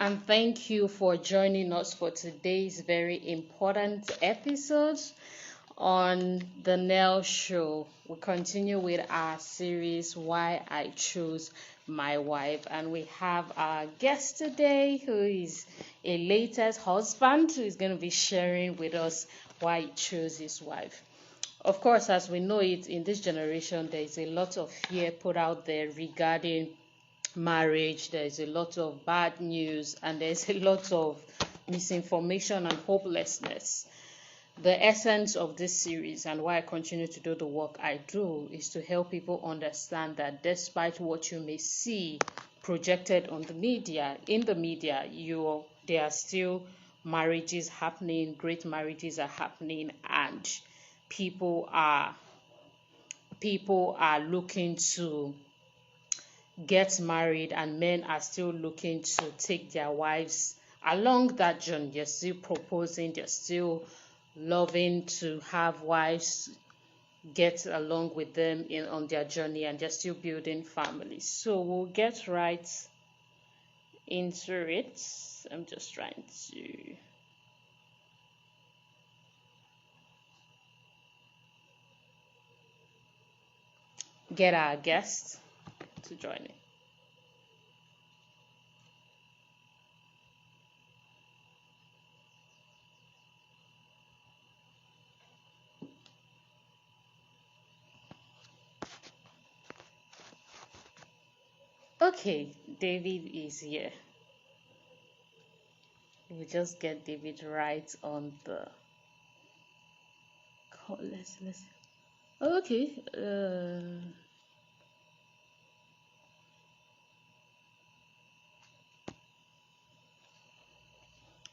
and thank you for joining us for today's very important episode on the Nell Show. We continue with our series, Why I Chose My Wife, and we have our guest today who is a latest husband who is going to be sharing with us why he chose his wife. Of course, as we know it, in this generation, there is a lot of fear put out there regarding marriage. There is a lot of bad news, and there's a lot of misinformation and hopelessness. The essence of this series and why I continue to do the work I do is to help people understand that despite what you may see projected on the media, there are still marriages happening, great marriages are happening, and people are looking to get married, and men are still looking to take their wives along that journey. They're still proposing, they're still loving to have wives get along with them on their journey, and they're still building families. So we'll get right into it. I'm just trying to get our guest to join in. Okay, David is here. We'll just get David right on the call. Let's okay.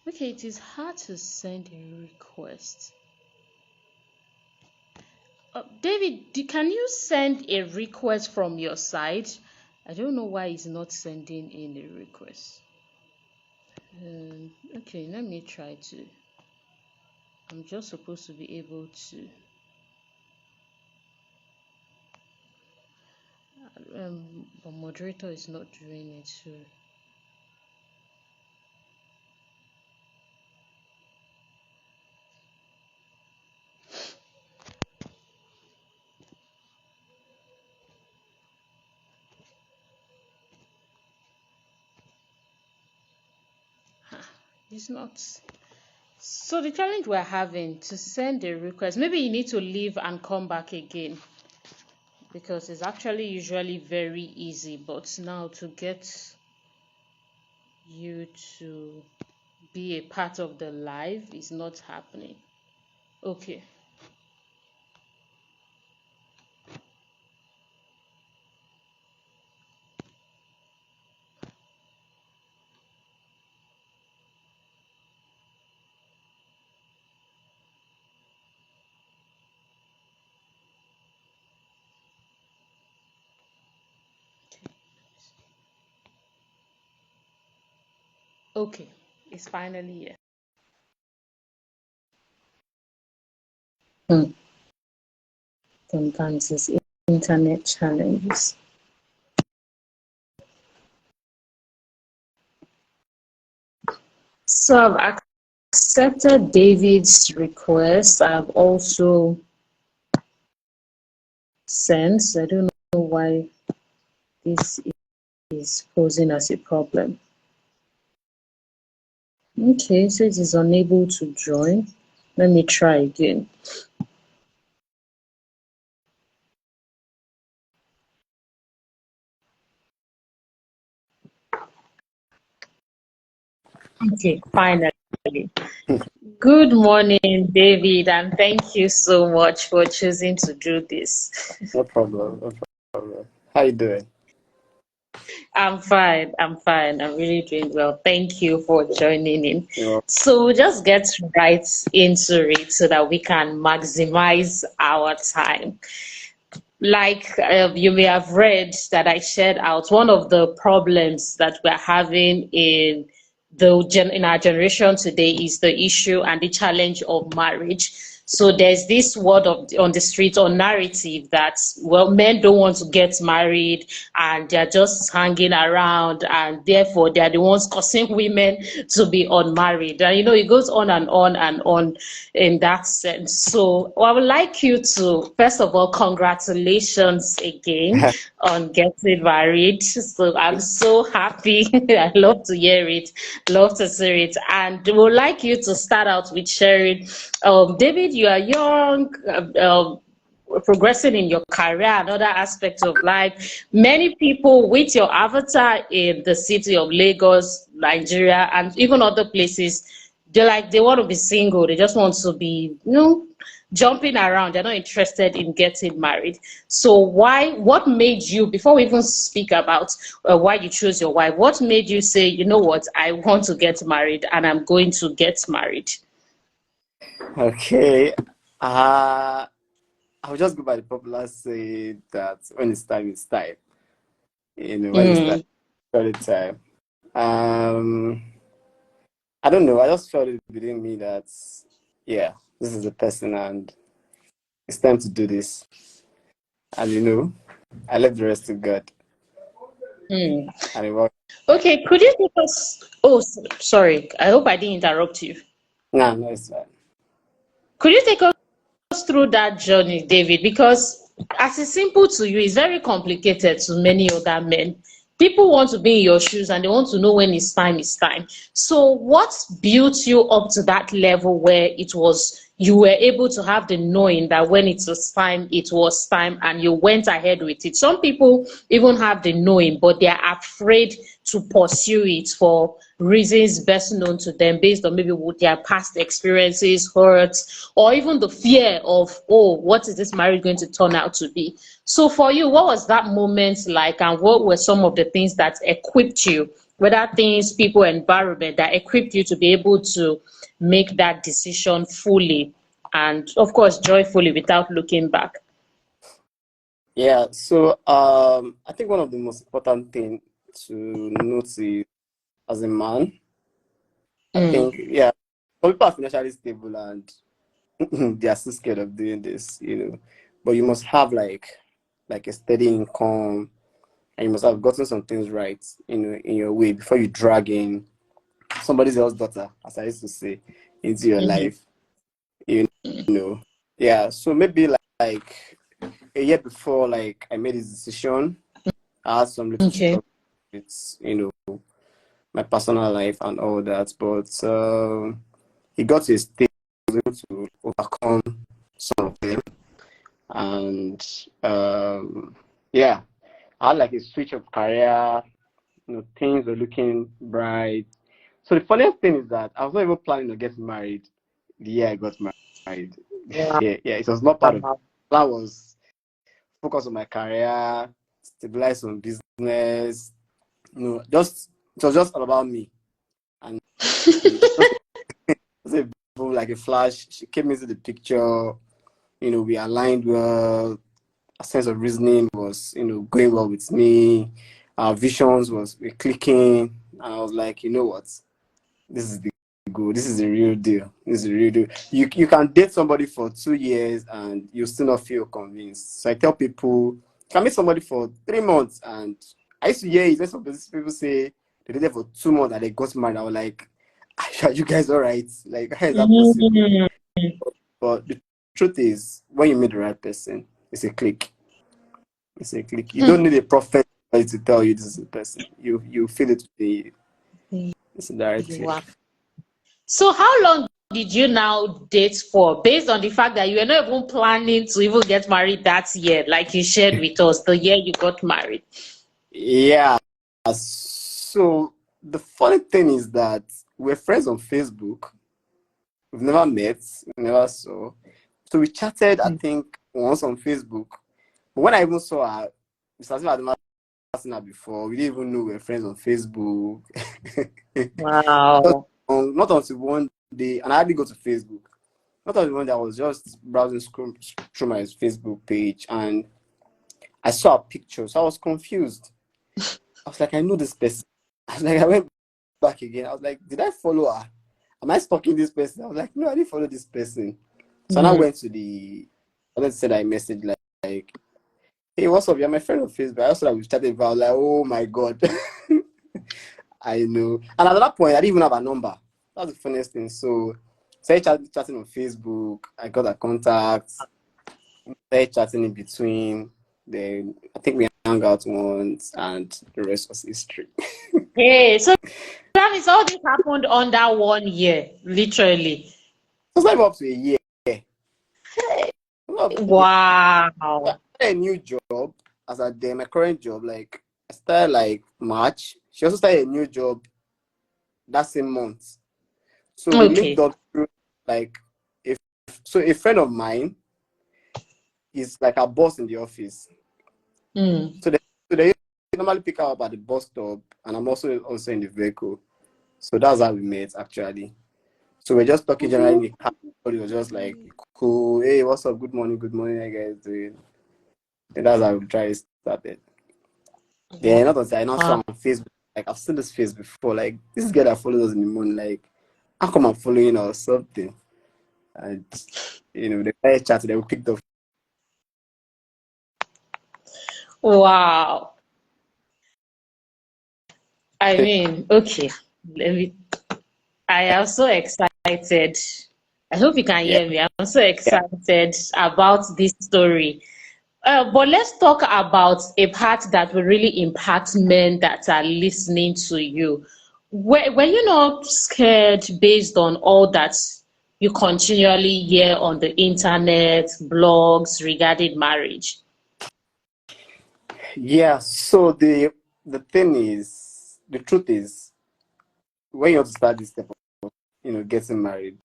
Okay, it is hard to send a request. David, can you send a request from your side? I don't know why he's not sending in a request. Okay, let me try to. I'm just supposed to be able to. The moderator is not doing it, so. It's not. So the challenge we're having to send a request, maybe you need to leave and come back again, because it's actually usually very easy, but now to get you to be a part of the live is not happening. Okay. Okay, it's finally here. Sometimes it's internet challenges. So I've accepted David's request. I've also sent. I don't know why this is posing as a problem. Okay, so it is unable to join. Let me try again. Okay, finally. Good morning, David, and thank you so much for choosing to do this. No problem. No problem. How you doing? I'm fine. I'm really doing well. Thank you for joining in. So we'll just get right into it so that we can maximize our time. Like you may have read that I shared out, one of the problems that we're having in our generation today is the issue and the challenge of marriage. So there's this word on the street or narrative that, well, men don't want to get married and they're just hanging around, and therefore they're the ones causing women to be unmarried. And it goes on and on and on in that sense. So I would like you to, first of all, congratulations again on getting married. So I'm so happy. I love to hear it, love to see it. And we would like you to start out with sharing. David, you are young, progressing in your career and other aspects of life. Many people with your avatar in the city of Lagos, Nigeria, and even other places, they want to be single. They just want to be, jumping around. They're not interested in getting married. So what made you, before we even speak about why you chose your wife, what made you say, you know what, I want to get married and I'm going to get married? Okay. I'll just go by the popular say that when it's time, it's time. When it's time, Mm. it's time. I don't know. I just felt it within me that, yeah, this is the person and it's time to do this. And I left the rest to God. Mm. And it worked. Okay, could you take us? Oh, sorry. I hope I didn't interrupt you. No, it's fine. Could you take us through that journey, David? Because as it's simple to you, it's very complicated to many other men. People want to be in your shoes and they want to know when it's time, it's time. So what built you up to that level where you were able to have the knowing that when it was time, and you went ahead with it? Some people even have the knowing, but they're afraid to pursue it for reasons best known to them, based on maybe with their past experiences, hurts, or even the fear of, oh, what is this marriage going to turn out to be? So for you, what was that moment like, and what were some of the things that equipped you, whether things, people, environment, that equipped you to be able to make that decision fully and, of course, joyfully without looking back? Yeah, so I think one of the most important thing to notice as a man, I Mm. think, yeah, some people are financially stable and they are still scared of doing this. But you must have like a steady income, and you must have gotten some things right, in your way before you drag in somebody else's daughter, as I used to say, into your Mhm. life. You know. Yeah. So maybe like a year before, like I made this decision, I had some little Okay. struggle with my personal life and all that, but he got to a stage to overcome some of them, and yeah, I had like a switch of career. Things were looking bright. So the funniest thing is that I was not even planning to get married the year I got married. Wow. Yeah, it was not part of the plan. Was focus on my career, stabilize on business. Just it was just all about me. And just a boom, like a flash, she came into the picture. We aligned well. A sense of reasoning was, going well with me. Our visions were clicking, and I was like, you know what? This is the good. This is the real deal. This is the real deal. You can date somebody for 2 years and you still not feel convinced. So I tell people, you can meet somebody for 3 months, and I used to hear it. Some people say they dated for 2 months and they got married. I was like, are you guys all right? Like, how is that possible? Mm. But the truth is, when you meet the right person, it's a click. It's a click. You don't Hmm. need a prophet to tell you this is the person. You feel it. It's a direct Wow. click. So how long did you now date for, based on the fact that you were not even planning to even get married that year, like you shared with us, the year you got married? Yeah. So the funny thing is that we're friends on Facebook. We've never met, we never saw. So we chatted, I think, once on Facebook. But when I even saw her, it's as if I'd never seen her before. We didn't even know we were friends on Facebook. not, Wow. not until one day, and I hardly go to Facebook. Not until one day, I was just browsing through my Facebook page, and I saw a picture. So I was confused. I was like, I know this person. I went back again. I was like, did I follow her? Am I stalking this person? I was like, no, I didn't follow this person. So I went to the, I said I messaged like, hey, what's up? You're my friend on Facebook. I also like we started about like, oh my god. I know. And at that point, I didn't even have a number. That's the funniest thing. So started chatting on Facebook. I got a contact. Started chatting in between. Then I think we hung out once, and the rest was history. Hey, so that means all this happened under 1 year, literally. So it's not even up to a year. Wow. I started a new job as a day. My current job, like I started like March. She also started a new job that same month. So we linked Okay. up through like if so a friend of mine is like a boss in the office. So they normally pick her up at the bus stop, and I'm also in the vehicle. So that's how we met actually. So we're just talking generally in the car. But it was just like cool. Hey, what's up? Good morning, how you guys doing? And that's how we try to start it. Yeah, not until I now saw on Facebook. Like I've seen this face before. Like this girl that follows us in the morning. Like how come I'm following her or something? And they started chatting. They picked up. Wow. I mean, okay. I am so excited. I hope you can Yeah. hear me. I'm so excited about this story. But let's talk about a part that will really impact men that are listening to you. Were you not scared based on all that you continually hear on the internet, blogs regarding marriage? Yeah. So the thing is, the truth is, when you want to start this step of getting married,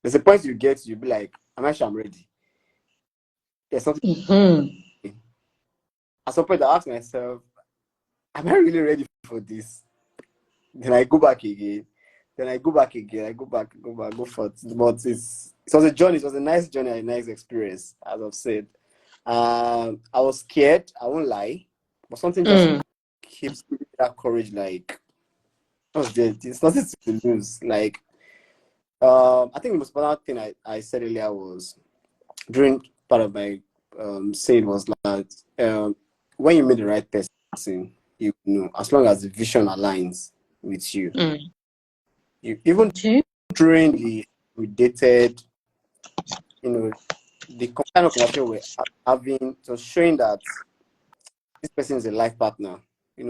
there's a point you get, you'll be like, am I sure I'm ready? There's something. Mm-hmm. At some point, I ask myself, am I really ready for this? Then I go back again. Then I go back again. I go back, go forth. But it was a journey. It was a nice journey, a nice experience, as I've said. I was scared. I won't lie, but something just keeps giving me that courage. Like, what's there? There's nothing to lose. Like, I think the most important thing I said earlier was during part of my saying was that when you meet the right person, you know, as long as the vision aligns with you, even Okay. during we dated, the kind of conversation we're having, so showing that this person is a life partner,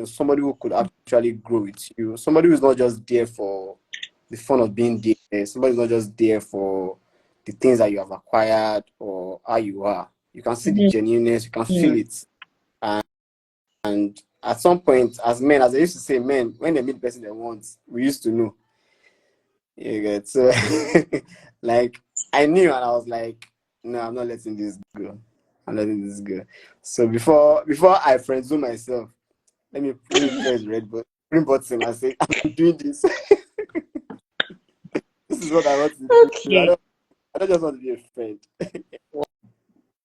somebody who could actually grow with you, somebody who's not just there for the fun of being there, somebody's not just there for the things that you have acquired or how you are. You can see the genuineness, you can feel it. And at some point, as men, as I used to say, men, when they meet the person they want, we used to know. You get so like I knew, and I was like, no, I'm not letting this go. I'm letting this go. So before I friend zone myself, let me press red button, green button, and say I'm doing this. This is what I want to do. Okay. I don't just want to be a friend.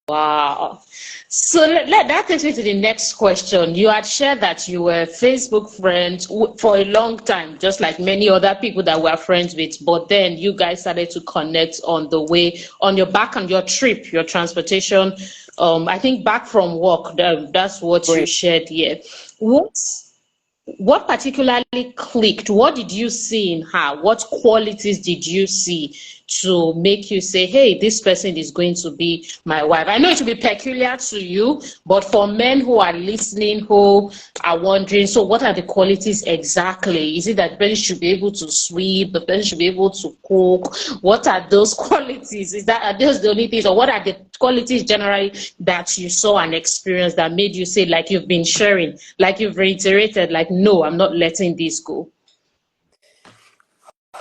Wow. So that takes me to the next question. You had shared that you were Facebook friends for a long time, just like many other people that we're friends with. But then you guys started to connect on the way, on your back on your trip, your transportation. I think back from work. That's what you Going, shared here. What particularly clicked? What did you see in her? What qualities did you see to make you say, hey, this person is going to be my wife? I know it will be peculiar to you, but for men who are listening, who are wondering, so what are the qualities exactly? Is it that the person should be able to sweep, the person should be able to cook? What are those qualities? Are those the only things, or what are the qualities generally that you saw and experienced that made you say, like you've been sharing, like you've reiterated, like, no, I'm not letting this go?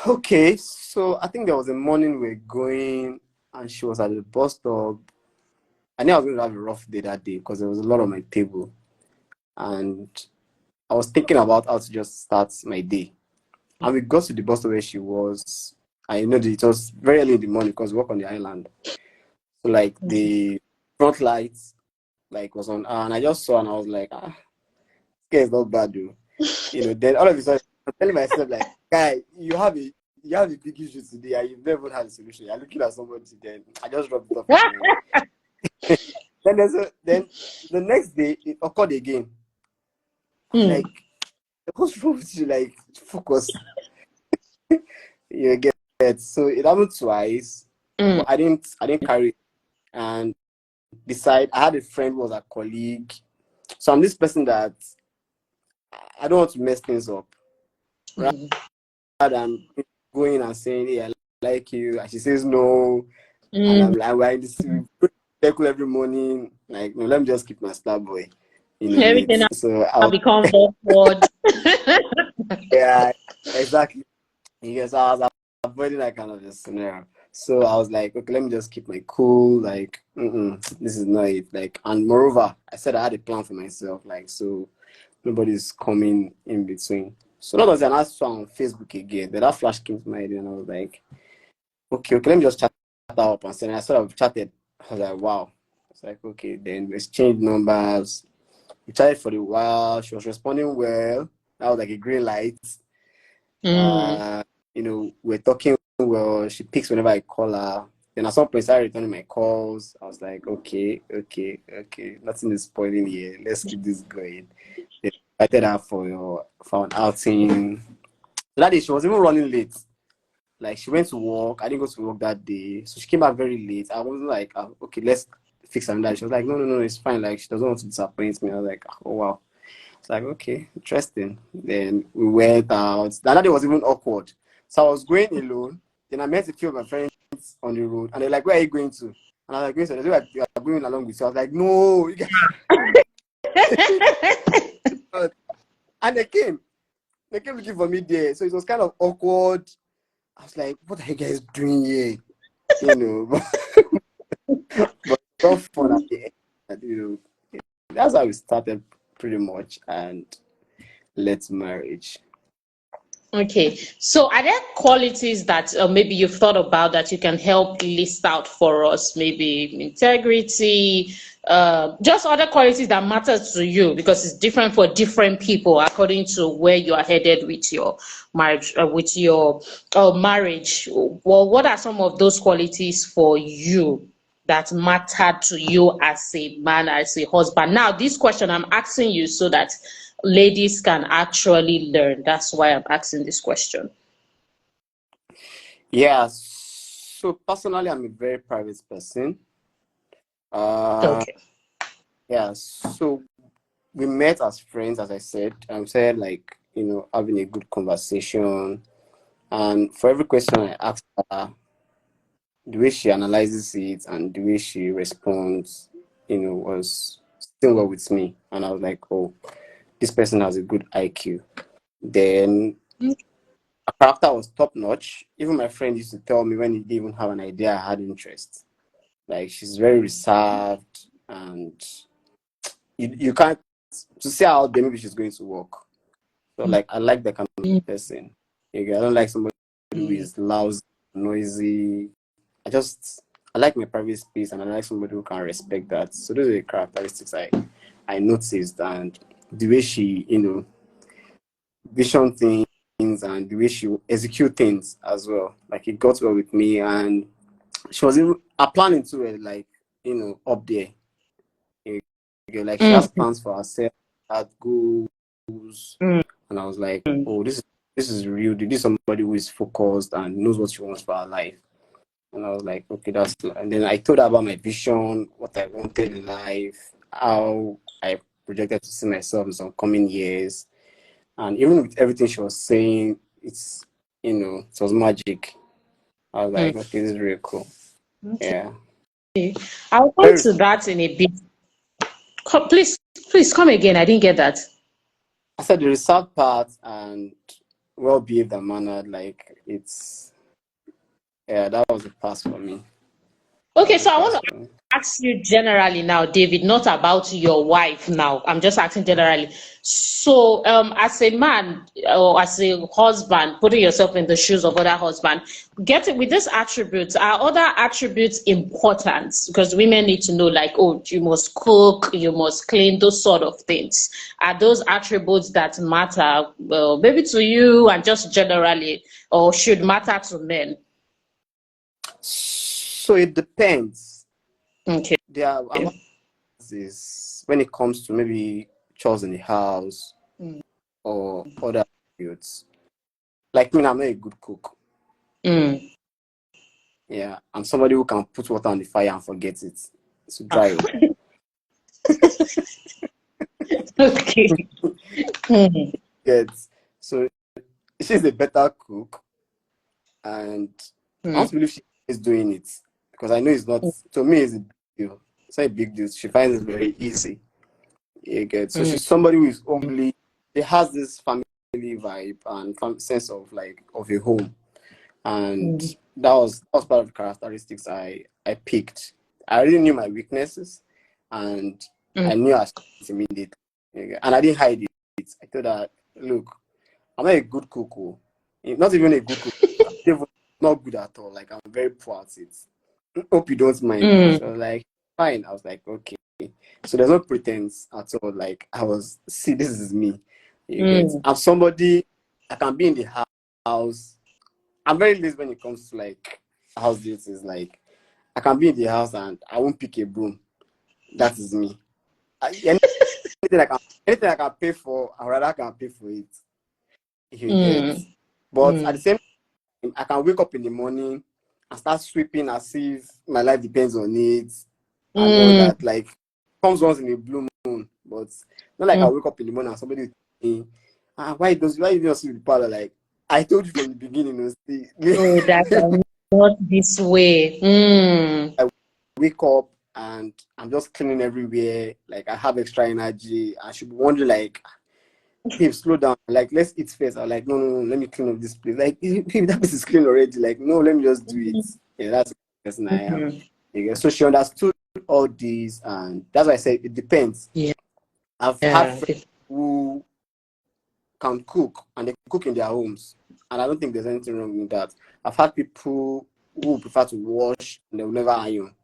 okay, so I think there was a morning we are going, and she was at the bus stop. I knew I was going to have a rough day that day because there was a lot on my table, and I was thinking about how to just start my day. And we got to the bus stop where she was. I know that it was very early in the morning because we work on the island. So like the front lights like was on, and I just saw and I was like, this guy is not bad though. Then all of a sudden I'm telling myself like, guy, you have a you have a big issue today and you've never had a solution. You're looking at somebody, then I just dropped it off again. Then the next day it occurred again. Like, what's wrong with you? Like, focus. You get it. So it happened twice, but I didn't carry it. And decide I had a friend who was a colleague. So I'm this person that I don't want to mess things up. Rather than going and saying, hey, I like you, and she says no, and I'm like, we're in this circle every morning. Like, no, let me just keep my star boy in a Everything minute. So has become awkward. yeah, exactly. Yes, I was avoiding that kind of a scenario. So I was like, okay, let me just keep my cool. Like, this is not it. Like, and moreover, I said I had a plan for myself. Like, so nobody's coming in between. So that was an ask on Facebook again. Then that flash came to my head, and I was like, okay, let me just chat that up. And so I sort of chatted. I was like, wow. It's like, okay, then we exchanged numbers. We chatted for a while. She was responding well. That was like a green light. We're talking well. She picks whenever I call her. Then at some point, I started returning my calls. I was like, okay. Nothing is spoiling here. Let's keep this going. Then I invited her for an outing. So that day, she was even running late. Like, she went to work. I didn't go to work that day. So she came back very late. I wasn't like, okay, let's fix another. She was like, no, it's fine. Like, she doesn't want to disappoint me. I was like, oh, wow. It's like, okay, interesting. Then we went out. That day was even awkward. So I was going alone. Then I met a few of my friends on the road. And they're like, where are you going to? And I was like, going to. They're like, you are going along with you. I was like, no. You guys... And they came looking for me there. So it was kind of awkward. I was like, what are you guys doing here? But so fun at the end. That's how we started pretty much and led to marriage. Okay, so are there qualities that maybe you've thought about that you can help list out for us? Maybe integrity, just other qualities that matter to you, because it's different for different people according to where you are headed with your marriage. Marriage. Well, what are some of those qualities for you that matter to you as a man, as a husband? Now, this question I'm asking you so that ladies can actually learn. That's why I'm asking this question. Yeah, so personally, I'm a very private person. Okay. Yeah, so we met as friends, as I said. Said like, having a good conversation. And for every question I asked her, the way she analyzes it and the way she responds, was still well with me. And I was like, oh, this person has a good IQ. Then her character was top notch. Even my friend used to tell me when he didn't even have an idea I had interest. Like, she's very reserved, and you can't to see how there maybe she's going to work. So like, I like that kind of person. I don't like somebody who is loud, noisy. I like my private space, and I like somebody who can respect that. So those are the characteristics I noticed, and the way she vision things and the way she execute things as well. Like, it got well with me, and she was even planning to it, like, up there. Like, she has plans for herself, had goals, and I was like, oh, this is real. This is somebody who is focused and knows what she wants for her life. And I was like, okay, and then I told her about my vision, what I wanted in life, how I projected to see myself in some coming years. And even with everything she was saying, it was magic. I was like, okay, this is really cool. Okay. Yeah. I'll come to that in a bit. Please come again. I didn't get that. I said the reserved part and well behaved and mannered, like, that was a pass for me. Okay, of the so I want to person. ask you generally now, David, not about your wife now. I'm just asking generally. So, as a man or as a husband, putting yourself in the shoes of other husband, get it with these attributes. Are other attributes important? Because women need to know, like, oh, you must cook, you must clean, those sort of things. Are those attributes that matter, well, maybe to you and just generally, or should matter to men? So it depends. Okay. There are is when it comes to maybe chores in the house Mm. or other attributes. Like me, I'm not a good cook. Mm. Yeah, I'm somebody who can put water on the fire and forget it. It's Ah. dry. Oh. Okay. Mm. Get so she's a better cook, and I Mm. want to believe she is doing it because I know it's not. To me, it's a big deal. It's not a big deal. She finds it very easy. You get so Mm. she's somebody who is homely. She has this family vibe and sense of like of a home, and Mm. that was part of the characteristics I picked. I already knew my weaknesses, and Mm. I knew I should immediately, and I didn't hide it. I told her, look, I'm not a good cook, oh. Not even a good cook. I'm even not good at all. Like I'm very poor at it. Hope you don't mind. Mm. She was like, fine. I was like, okay. So there's no pretense at all. Like I was, see, this is me. You get. Mm. I'm somebody. I can be in the house. I'm very lazy when it comes to like house duties. Like I can be in the house and I won't pick a broom. That is me. Anything anything I can pay for, I rather can pay for it. You get. Mm. But at the Mm. same time, I can wake up in the morning and start sweeping as if my life depends on it and all Mm. that. Like comes once in a blue moon, but not like I Mm. wake up in the morning and somebody will tell me, why you don't sleep in the parlor? Like I told you from the beginning, Oh, that I'm not this way. Mm. I wake up and I'm just cleaning everywhere. Like I have extra energy. I should be wondering like, babe, slow down. Like let's eat first. I'm like, no, let me clean up this place. Like, babe, that place is clean already. Like, no, let me just do it. Yeah, that's the person I am. Mm. Yeah, so she understood all these, and that's why I said it depends. Yeah. I've had friends who can cook and they cook in their homes, and I don't think there's anything wrong with that. I've had people who prefer to wash and they will never iron.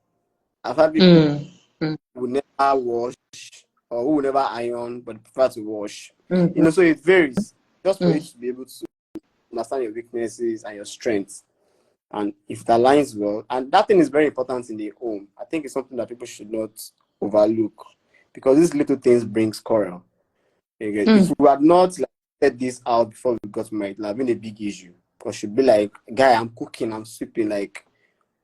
I've had people Mm. Mm. who will never wash or who will never iron but prefer to wash. Mm. So it varies just for you Mm. to be able to understand your weaknesses and your strengths. And if it aligns well, and that thing is very important in the home. I think it's something that people should not overlook because these little things brings quarrel. If Mm. we had not like, said this out before we got married, it would have been a big issue. Because she'd be like, guy, I'm cooking, I'm sweeping, like,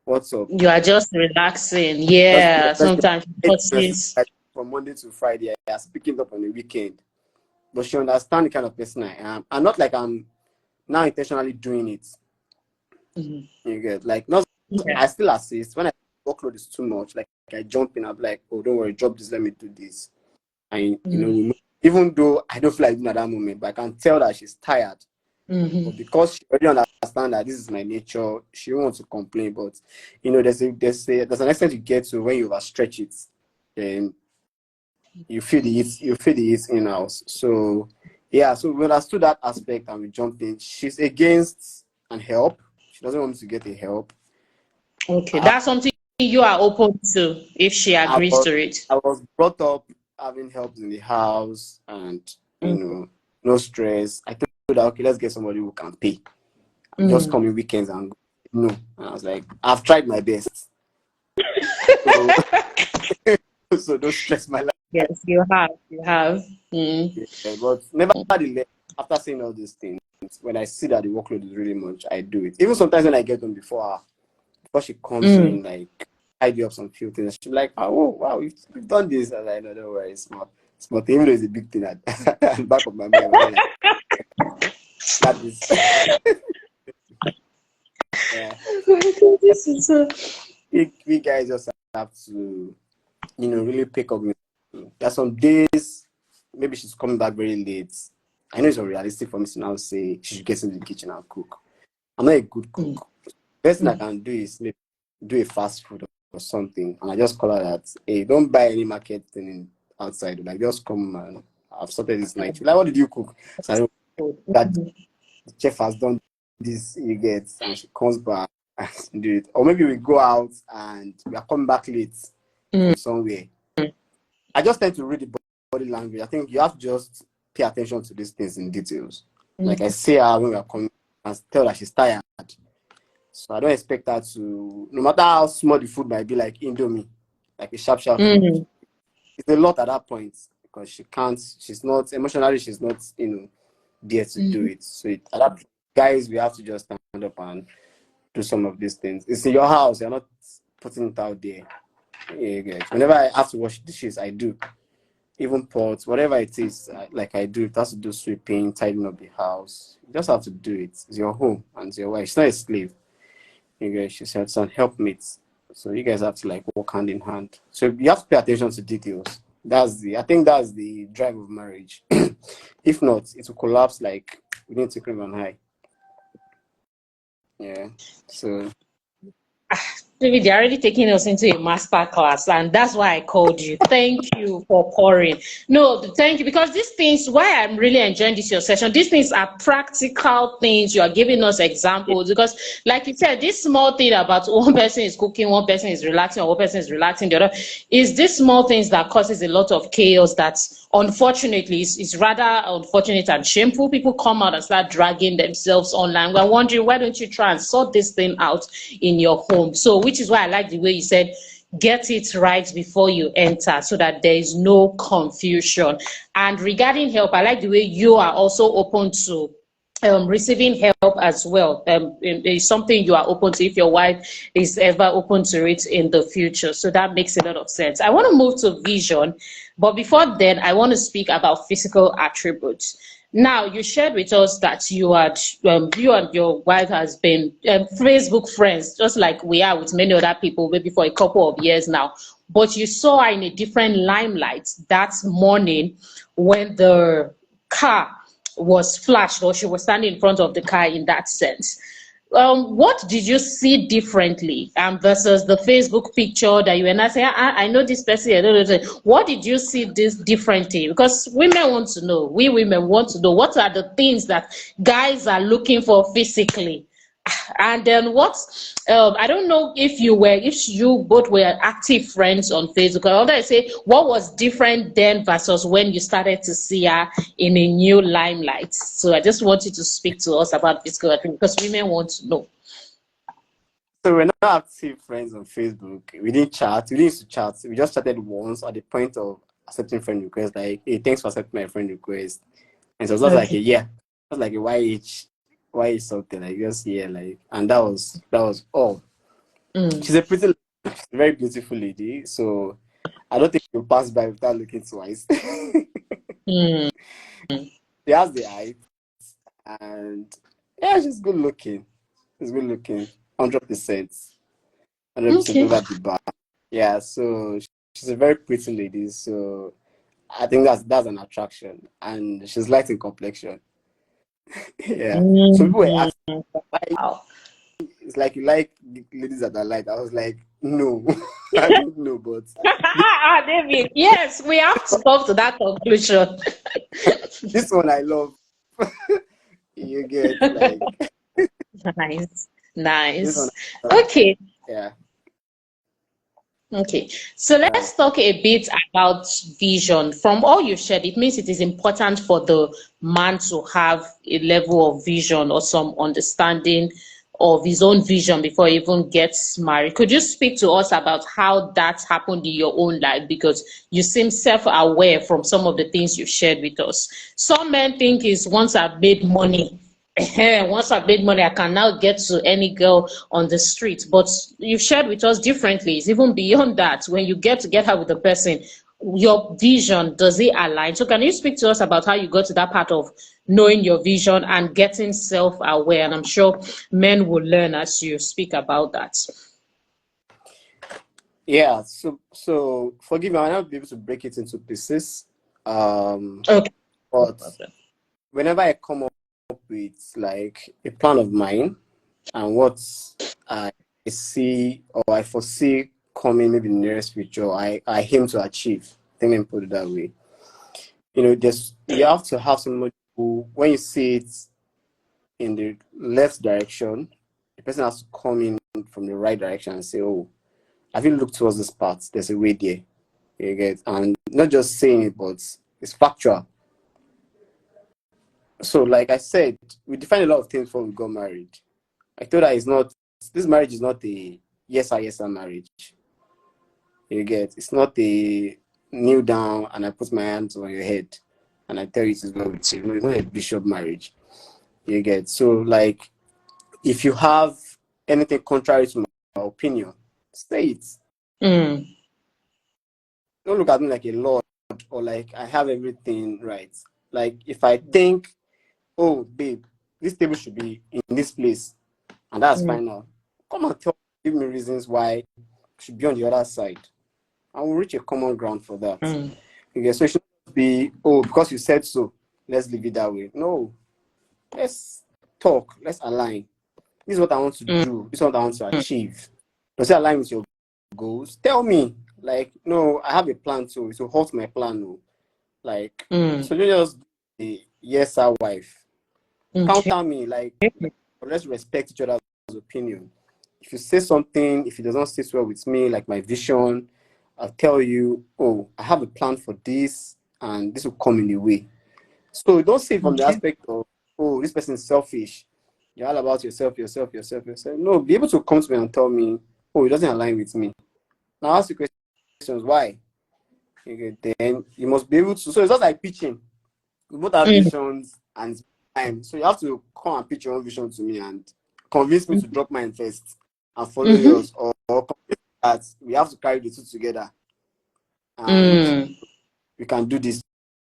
what's up? You are just relaxing. Just Yeah. let's Sometimes causes. like, from Monday to Friday, I am picking up on the weekend. But she understands the kind of person I am. And not like I'm now intentionally doing it. Mm. You get like not Yeah. I still assist when I workload is too much. Like I jump in, I'm like, oh, don't worry, drop this, let me do this. And Mm. we even though I don't feel like doing at that moment, but I can tell that she's tired. Mm-hmm. But because she already understands that this is my nature, she won't want to complain. But there's an extent you get to when you overstretch it, then you feel the heat in house. So yeah, so we understood that aspect and we jumped in. She's against and help. She doesn't want me to get a help. Okay. I, That's something you are open to if she I agrees was to it. I was brought up having help in the house and Mm. no stress. I told her, okay, let's get somebody who can pay. Just Mm. come in weekends and go. No. And I was like, I've tried my best. So, so don't stress my life. Yes, you have. You have. Mm. Yeah, but nevertheless, after saying all these things, when I see that the workload is really much, I do it. Even sometimes when I get home before she comes Mm. in, like tidy up some few things, she's like, oh wow, you've done this. I was like, no, don't worry, it's not. It's not even though it's a big thing at the back of my mind. I'm like, that is yeah. This is so. We guys just have to, really pick up with me. There's some days maybe she's coming back very late. I know it's unrealistic for me to now say she should get into the kitchen and cook. I'm not a good Mm. cook. Best thing I Mm. can do is maybe do a fast food or something, and I just call her that, hey, don't buy any market thing outside. Like, just come and I've sorted this night. She's like, what did you cook? So I know that the chef has done this, you get, and she comes back and do it. Or maybe we go out and we are coming back late from somewhere. I just tend to read the body language. I think you have to just pay attention to these things in details. Like I see her when we are coming and tell her she's tired. So I don't expect her to, no matter how small the food might be, like Indomie, like a sharp food. It's a lot at that point because she's not, emotionally, she's not, there to do it. So at that, guys, we have to just stand up and do some of these things. It's in your house, you're not putting it out there. Yeah, guys. Whenever I have to wash dishes, I do. Even pots, whatever it is, I do. It has to do sweeping, tidying up the house. You just have to do it. It's your home and it's your wife. She's not a slave. You guys, she's some helpmates. So you guys have to work hand in hand. So you have to pay attention to details. I think that's the drive of marriage. If not, it will collapse we need to cream on high. Yeah. So Maybe they're already taking us into a master class, and that's why I called you. Thank you for pouring. No, thank you, because these things, why I'm really enjoying this your session, these things are practical things. You are giving us examples because, like you said, this small thing about one person is cooking, one person is relaxing, or one person is relaxing, the other is these small things that causes a lot of chaos that unfortunately is rather unfortunate and shameful. People come out and start dragging themselves online. We're wondering, why don't you try and sort this thing out in your home? So which is why I like the way you said get it right before you enter so that there is no confusion. And regarding help, I like the way you are also open to receiving help as well. It's something you are open to if your wife is ever open to it in the future. So that makes a lot of sense. I want to move to vision, but before then, I want to speak about physical attributes. Now, you shared with us that you and your wife has been Facebook friends, just like we are with many other people, maybe for a couple of years now. But you saw her in a different limelight that morning when the car was flashed, or she was standing in front of the car in that sense. What did you see differently versus the Facebook picture that you and I say, I know this person, I don't know. What did you see this differently? Because women want to know, we women want to know, what are the things that guys are looking for physically? And then I don't know if you both were active friends on Facebook. I say, what was different then versus when you started to see her in a new limelight? So I just want you to speak to us about physical attributes because women want to know. So we're not active friends on Facebook. We didn't chat. We didn't used to chat. We just chatted once at the point of accepting friend request. Like, hey, thanks for accepting my friend request. And so it was like a yeah. It was like a YH something, like just and that was all. She's a pretty, very beautiful lady, so I don't think you'll pass by without looking twice. She has the height, and yeah, she's good looking. She's good looking, 100%, 100% over the bar. Yeah, so she's a very pretty lady, so I think that's an attraction, and she's light in complexion. Yeah. So people were asking, why? It's like you like the ladies that are light. I was like, no, I don't know, but David, yes, we have to come to that conclusion. this one I love. You get nice. Okay. Yeah. Okay, so let's talk a bit about vision. From all you shared, it means it is important for the man to have a level of vision or some understanding of his own vision before he even gets married. Could you speak to us about how that happened in your own life? Because you seem self-aware from some of the things you shared with us. Some men think is once I've made money, once I've made money, I can now get to any girl on the street. But you've shared with us differently. It's even beyond that. When you get together with the person, your vision, does it align? So can you speak to us about how you got to that part of knowing your vision and getting self-aware? And I'm sure men will learn as you speak about that. Yeah, so forgive me, I might not be able to break it into pieces. Okay. But whenever I come up with like a plan of mine and what I see or I foresee coming, maybe in the nearest future, I aim to achieve. I think let me put it that way. You have to have somebody who, when you see it in the left direction, the person has to come in from the right direction and say, oh, have you looked towards this path? There's a way there. You get, and not just saying it, but it's factual. So, like I said, we defined a lot of things before we got married. I thought that this marriage is not a yes sir marriage. You get, it's not a kneel down and I put my hands on your head and I tell you to go with you. No, it's not a bishop marriage. You get, so like, if you have anything contrary to my opinion, say it. Mm. Don't look at me like a lord or like I have everything right. Like, if I think, oh, babe, this table should be in this place, and that's fine now. Come and give me reasons why it should be on the other side. And we'll reach a common ground for that. Okay, so it should not be, oh, because you said so, let's leave it that way. No. Let's talk. Let's align. This is what I want to do. This is what I want to achieve. Does it align with your goals? Tell me. Like, no, I have a plan too. It will halt my plan. No. Like, so you just be yes, our wife. Counter me. Like, let's respect each other's opinion. If you say something, if it does not sit well with me, like my vision, I'll tell you, oh, I have a plan for this, and this will come in the way. So don't say from the aspect of, oh, this person is selfish. You're all about yourself. No, be able to come to me and tell me, oh, it doesn't align with me. Now ask the questions, why? Okay, then you must be able to. So it's just like pitching. We both have visions and time. So you have to come and pitch your own vision to me and convince me to drop mine first and follow yours, or convince that we have to carry the two together. And we can do this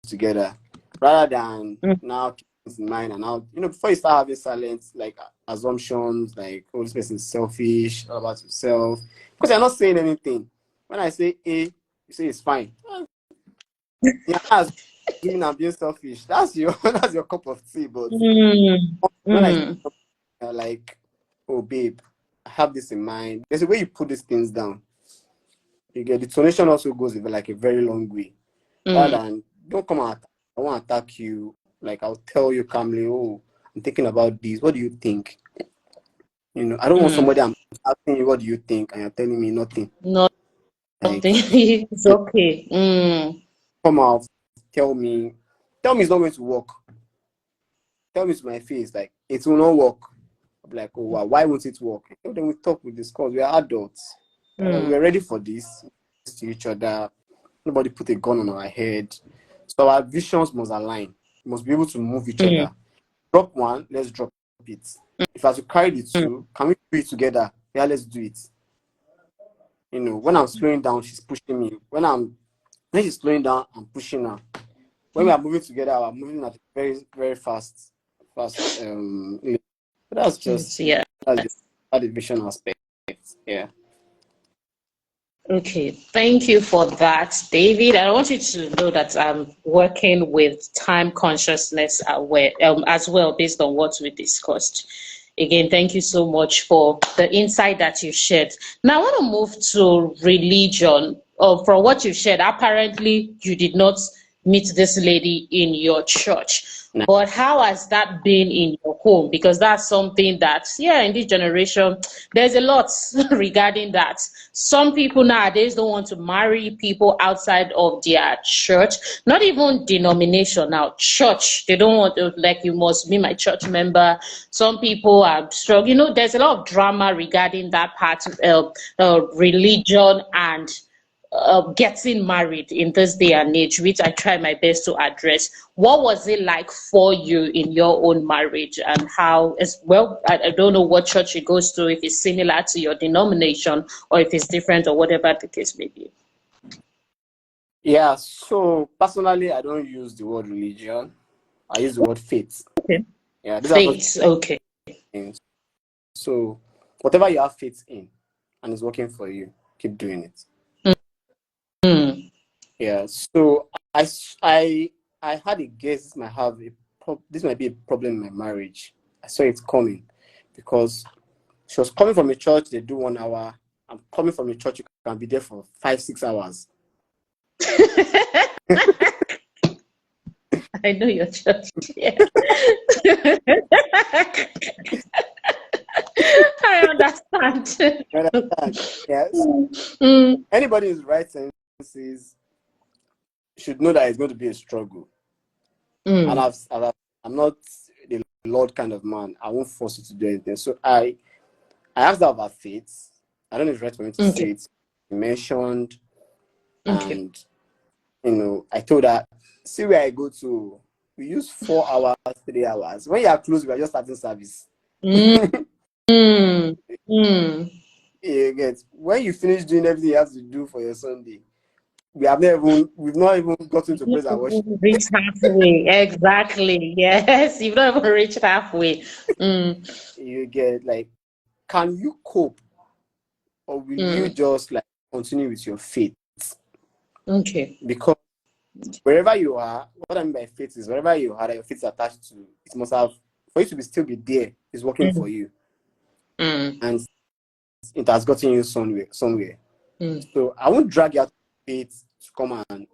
together. Rather than now keep this in mind and now, before you start having silent like assumptions, like, oh, this person is selfish, all about yourself. Because you're not saying anything. When I say A, you say it's fine. Yeah, assuming I'm being selfish. That's your cup of tea. But when I say like, oh babe, I have this in mind. There's a way you put these things down. You get, the tonation also goes like a very long way. Rather than, don't come out, I want to attack you. Like, I'll tell you calmly, oh, I'm thinking about this. What do you think? I don't want somebody I'm asking you, what do you think? And you're telling me nothing. Nothing. Like, It's okay. come out, tell me it's not going to work. Tell me to my face, like, it will not work. I'm like, oh, wow, why won't it work? Then we talk, we discuss. We are adults. We're ready for this. To each other. Nobody put a gun on our head. So our visions must align. We must be able to move each other. Drop one, let's drop it. If I have to carry the two, can we do it together? Yeah, let's do it. When I'm slowing down, she's pushing me. When she's slowing down, I'm pushing her. When we are moving together, we're moving at a very, very fast. But that's just the vision aspect. Yeah. Okay, thank you for that, David. I want you to know that I'm working with time consciousness as well, based on what we discussed. Again, thank you so much for the insight that you shared. Now, I want to move to religion. From what you shared, apparently you did not meet this lady in your church. No. But how has that been in your home? Because that's something that, in this generation, there's a lot regarding that. Some people nowadays don't want to marry people outside of their church, not even denomination now, church. They don't want to, like, you must be my church member. Some people are struggling. There's a lot of drama regarding that part of religion and getting married in this day and age, which I try my best to address. What was it like for you in your own marriage, and how, as well, I don't know what church it goes to, if it's similar to your denomination or if it's different or whatever the case may be. Yeah, so personally, I don't use the word religion. I use the word faith. Okay. Yeah, faith, okay. Things. So whatever you have faith in and is working for you, keep doing it. Yeah, so I had a guess this might be a problem in my marriage. I saw it coming because she was coming from a church, they do 1 hour I'm coming from the church, you can be there for 5-6 hours. I know your church. Yeah. I understand. You understand? Yes. Mm, Anybody in his right senses should know that it's going to be a struggle. And mm, I'm not the Lord kind of man. I won't force you to do anything. So I asked her about faith. I don't know if it's right for me to say okay. it. You mentioned, Okay. and I told her, see where I go to. We use 4 hours, 3 hours. When you are close, we are just starting service. Mm, mm, mm. You get, when you finish doing everything you have to do for your Sunday, we've not even gotten to praise and worship. Reach halfway. Exactly. Yes. You've not even reached halfway. Mm, You get, like, can you cope, or will you mm. just like continue with your faith? Okay. Because wherever you are, what I mean by faith is wherever you are that your faith is attached to, it must have, for you to still be there, is working for Mm, you, mm, and it has gotten you somewhere. mm. So I won't drag you out of faith to come and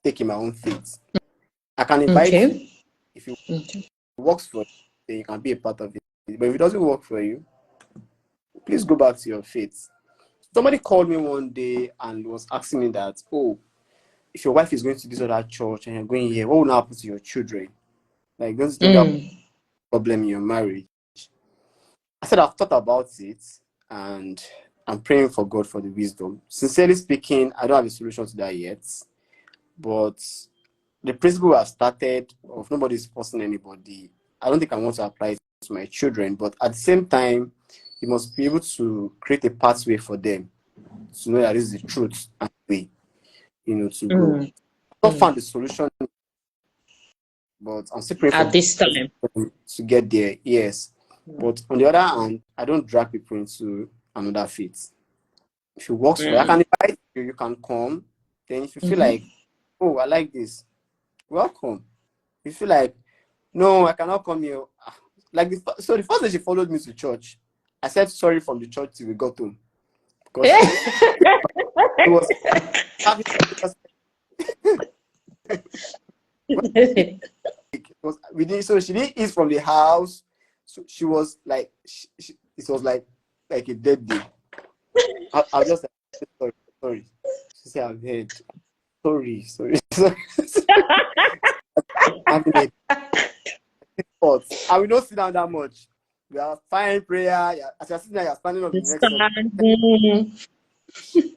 take in my own faith. I can invite you. Okay. If it Okay. works for you, then you can be a part of it. But if it doesn't work for you, please go back to your faith. Somebody called me one day and was asking me that, oh, if your wife is going to this other church and you're going here, what will now happen to your children? Like, don't you think that Mm, problem in your marriage? I said, I've thought about it and I'm praying for God for the wisdom. Sincerely speaking, I don't have a solution to that yet. But the principle I've started of nobody's forcing anybody, I don't think I want to apply it to my children. But at the same time, you must be able to create a pathway for them to know that this is the truth and the way, to go. mm, I've not mm. found the solution, but I'm still praying At for this God time. to get there. Yes. Mm, But on the other hand, I don't drag people into another faith. If it works for you, I mm, can invite you, you can come. Then if you feel like, mhm. oh, I like this, welcome. If you feel like, no, I cannot come here. Like so the first day she followed me to church, I said sorry from the church till we got home. Because it was having it was we didn't so she didn't eat from the house. So she was like it was like a dead day. I was just like, sorry. She said, I've heard. Sorry. Having a thought. I will not sit down that much. We are fine prayer. As you're sitting there, you're standing up the next Sunday. Standing.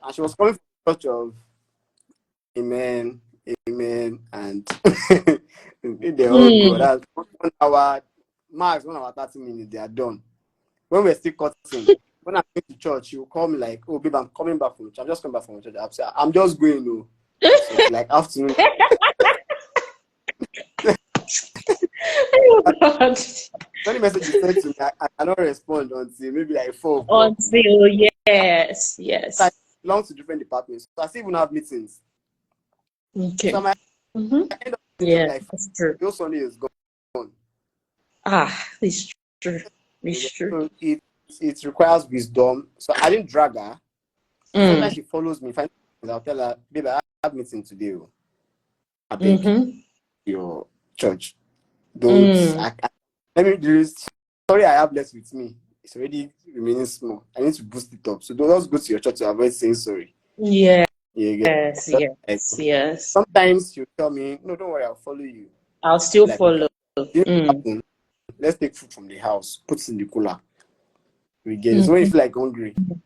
And she was coming from the church of Amen, and they all go. Mm. That's 1 hour, max 1 hour, 30 minutes, they are done. When we're still cutting, when I'm going to church, you call me like, oh, babe, I'm coming back from church. I'm just coming back from church. I'm just going, no. So, like, afternoon. Oh God. When the message is sent to me, I cannot respond until maybe like 4 o'clock. Until yes, I yes. belong to different departments. So I still even have meetings. So Okay. I might Mm-hmm. end up meeting Yeah, like that's true. your Sunday is gone. It's true. It's true. So it requires wisdom. So I didn't drag her. Sometimes Mm. she follows me. If I I'll tell her, babe, I have meeting today. I beg Mm-hmm. your church. Don't Mm. let me do this. Sorry, I have less with me. It's already remaining small. I need to boost it up. So don't just go to your church to avoid saying sorry. Yes, You get just like, yes. sometimes you tell me, no, don't worry, I'll follow you. I'll still Like, okay, follow. didn't Mm. happen. Let's take food from the house, put it in the cooler. We get it. So when you Mm-hmm. feel like hungry, you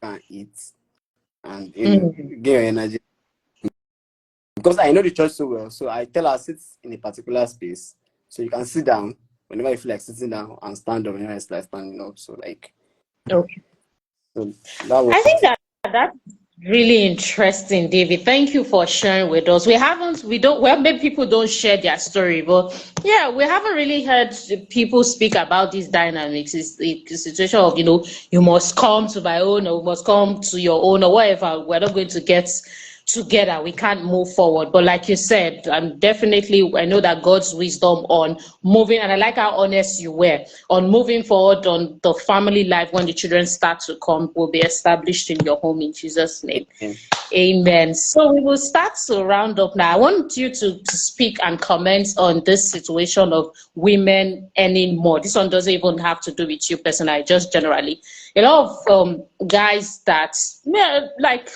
can eat and Mm. gain your energy. Because I know the church so well, so I tell her sit in a particular space, so you can sit down whenever you feel like sitting down and stand up whenever it's like standing up. So like, Okay. so that I think was that's really interesting, David. Thank you for sharing with us. We don't, well, maybe people don't share their story, but yeah, we haven't really heard people speak about these dynamics. It's the situation of, you must come to my own, or you must come to your own, or whatever. We're not going to get together, we can't move forward. But like you said, definitely, I know that God's wisdom on moving, and I like how honest you were on moving forward on the family life when the children start to come will be established in your home in Jesus' name. Amen. Amen. So we will start to round up now. I want you to speak and comment on this situation of women earning more. This one doesn't even have to do with you personally, just generally. A lot of guys that, like,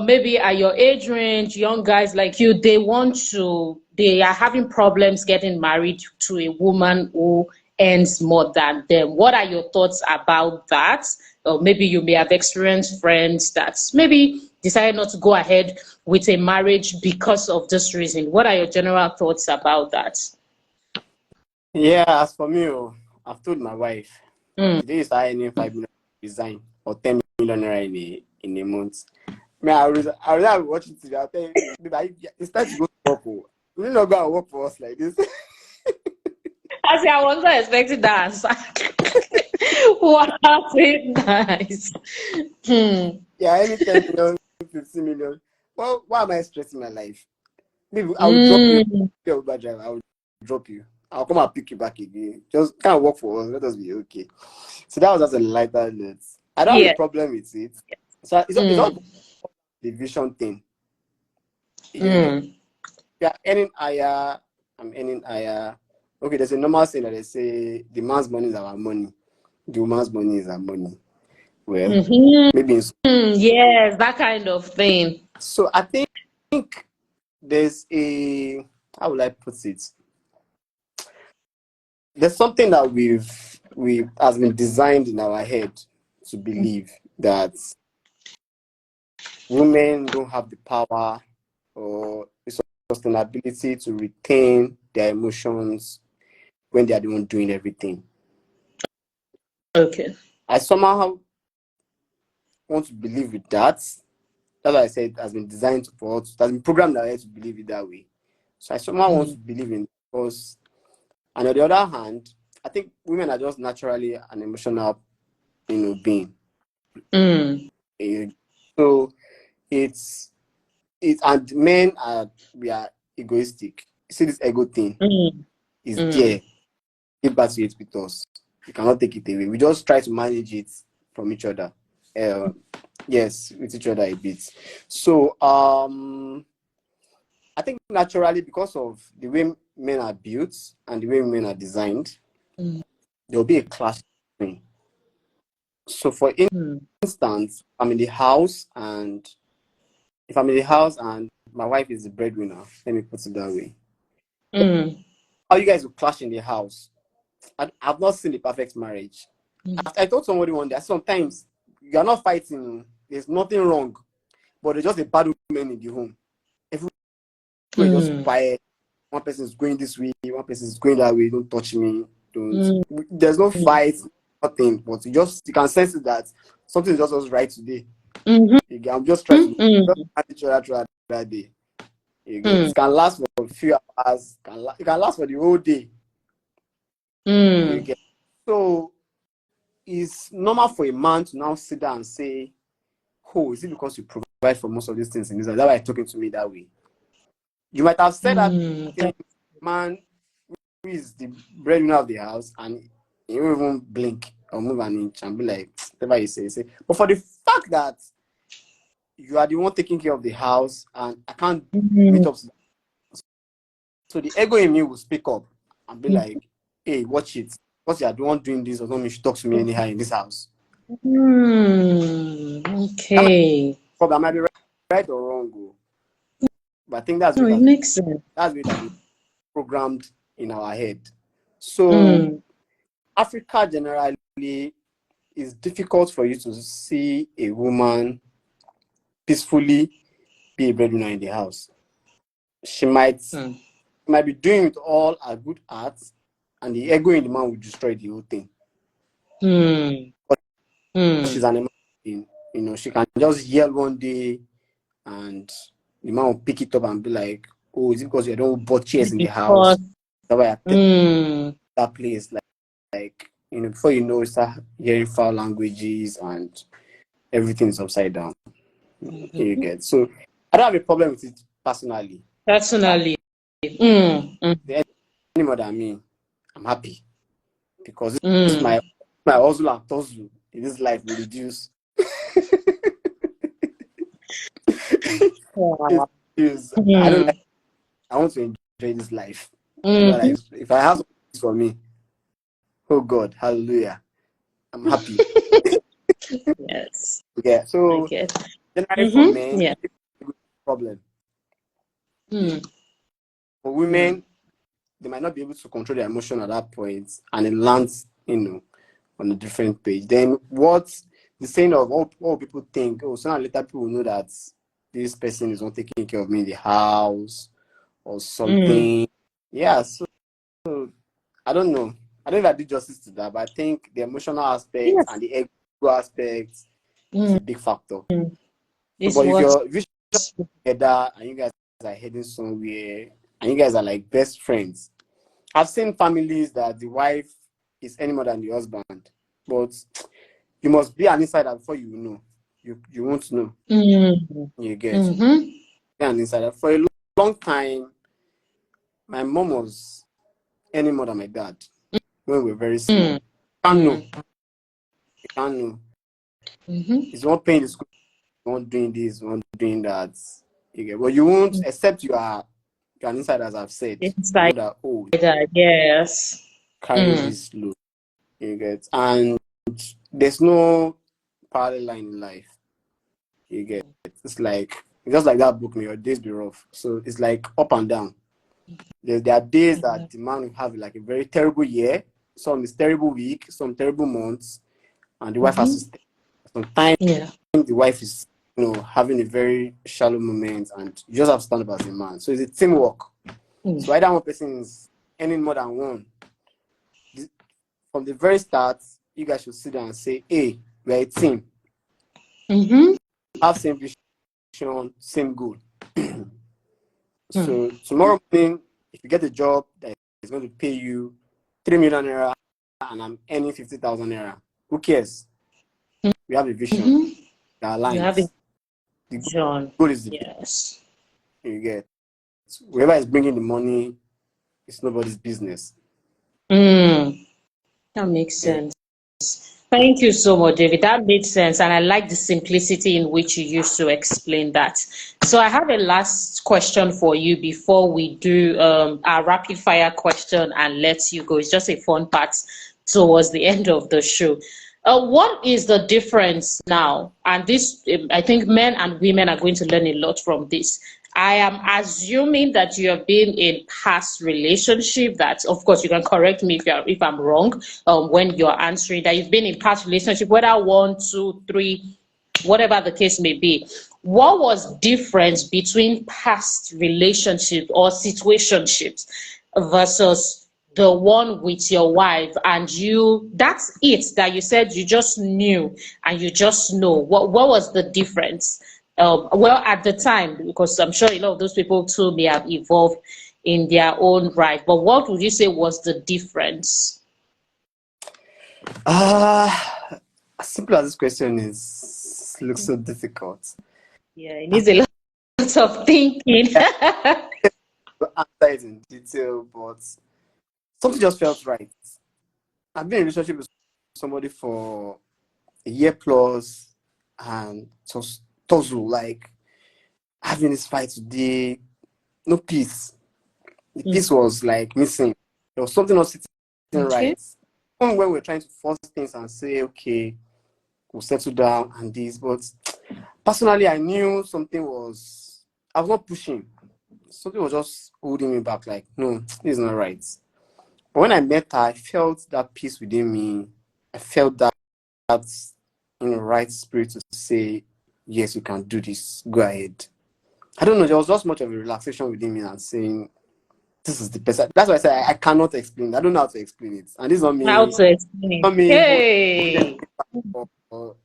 maybe at your age range, young guys like you, they are having problems getting married to a woman who earns more than them. What are your thoughts about that? Or maybe you may have experienced friends that maybe decided not to go ahead with a marriage because of this reason. What are your general thoughts about that? Yeah, as for me, I've told my wife, Mm. the day you start earning 5 million, resign, or 10 million naira in a month. I was watching TV. I'll tell you, babe, it's time to go to work. You need not go and work for us like this. Actually, I was not expecting that answer. Wow, nice. Yeah, any 10 million, 15 million. Well, why am I stressing my life? Maybe I will drop you. You're Uber driver. I will drop you. I'll come and pick you back again. Just can't work for us. Let us be okay. So that was just a lighter note. I don't have Yeah. a problem with it. So it's all the vision thing. Yeah, earning higher. I'm earning higher. Okay, there's a normal saying that they say the man's money is our money. The woman's money is our money. Well, maybe in Yes, that kind of thing. so I think there's a, how will I put it? There's something that we has been designed in our head to believe that women don't have the power or the sustainability to retain their emotions when they are the one doing everything. Okay. I somehow want to believe with that. That's why I said it has been designed for us, it has been programmed our head to believe it that way. So I somehow want to believe in it because, and on the other hand, I think women are just naturally an emotional, being. So it's and men we are egoistic. You see, this ego thing is there. Give back to it with us. You cannot take it away. We just try to manage it from each other. Yes, with each other a bit. So I think naturally, because of the way men are built and the way men are designed, there will be a clash between. So for instance, I'm in the house and if I'm in the house and my wife is the breadwinner, let me put it that way. How you guys will clash in the house? I've not seen the perfect marriage. I told somebody one day, sometimes you are not fighting, there's nothing wrong, but there's just a bad woman in the home. Everybody just quiet. One person is going this way, one person is going that way. Don't touch me. Don't. There's no fight, nothing. But you can sense it that something is just right today. I'm just trying to manage each other throughout that day. It can last for a few hours. It can last for the whole day. So it's normal for a man to now sit down and say, "Oh, is it because you provide for most of these things in this? That's why you're talking to me that way." You might have said that thing, man who is the breadwinner of the house, and you won't even blink or move an inch and be like, whatever you say. But for the fact that you are the one taking care of the house and I can't meet up to that. So the ego in me will speak up and be like, hey, watch it. Because you are the one doing this, or not you should talk to me anyhow in this house. Okay. Probably I might be right or wrong. But I think that's it makes sense. That's what that is programmed in our head. So Africa generally is difficult for you to see a woman peacefully be a breadwinner in the house. She might be doing it all a good heart, and the ego in the man will destroy the whole thing. But she's an emotion, she can just yell one day and the man will pick it up and be like, oh, is it because you don't bought chairs in the house? That's why I take that place. Like, before you know, you start hearing foul languages and everything is upside down. You get. So I don't have a problem with it personally. Personally. Any more than me, I'm happy because this is my hustle and tussle in this life will reduce. Wow. I don't like. I want to enjoy this life. If I have something for me, oh God, hallelujah, I'm happy. Yes. Yeah. So generally for men, Yeah. it's a good problem. For women, they might not be able to control their emotion at that point, and it lands, on a different page. Then what the saying of all people think, sooner or later people will know that this person is not taking care of me in the house or something. Yeah, so I don't know. I don't know if I did justice to that, but I think the emotional aspect and the ego aspect is a big factor. So, but if you together and you guys are heading somewhere and you guys are like best friends, I've seen families that the wife is any more than the husband, but you must be an insider before you know. You won't know. You get be an insider. For a long time, my mom was any more than my dad when we were very small. You can't know. You can't know. It's one paying the school, one doing this, one doing that. You get, but you won't, except you're an insider, as I've said. You know that Yes. carrying this load. You get, and there's no parallel line in life. You get, it's just like that book, May Your Days Be Rough. So it's like up and down. There are days that the man will have like a very terrible year, some is terrible week, some terrible months, and the wife has to stay. Sometimes the wife is, having a very shallow moment, and you just have to stand up as a man. So it's a teamwork. So either one person is earning more than one. From the very start, you guys should sit down and say, hey, we're a team. Have same vision, same goal. So tomorrow morning, if you get a job that is going to pay you 3 million naira and I'm earning 50,000 naira, who cares? We have a vision that aligns. The goal is the Yes. you get. Whoever is bringing the money, it's nobody's business. That makes sense. Thank you so much, David. That made sense, and I like the simplicity in which you used to explain that. So I have a last question for you before we do our rapid fire question and let you go. It's just a fun part towards the end of the show. What is the difference now? And this, I think men and women are going to learn a lot from this. I am assuming that you have been in past relationship. That, of course, you can correct me if I'm wrong when you're answering that. You've been in past relationship, whether 1, 2, 3, whatever the case may be. What was difference between past relationship or situationships versus the one with your wife, and that's it, that you said you just knew and you just know? What was the difference? Well, at the time, because I'm sure a lot of those people too may have evolved in their own right, but what would you say was the difference? As simple as this question is, looks so difficult. Yeah, it needs a lot of thinking. To answer it in detail, but something just felt right. I've been in a relationship with somebody for a year plus, and just tussle, like having this fight today, no peace. The peace was like missing. There was something not sitting right. Even when we're trying to force things and say, okay, we'll settle down and this, but personally, I knew something was, I was not pushing. Something was just holding me back, like, no, this is not right. But when I met her, I felt that peace within me. I felt that right spirit to say, yes, you can do this. Go ahead. I don't know. There was just much of a relaxation within me and saying, this is the person. That's why I say I cannot explain. I don't know how to explain it. And this is not me. How to explain Not it? me. Hey.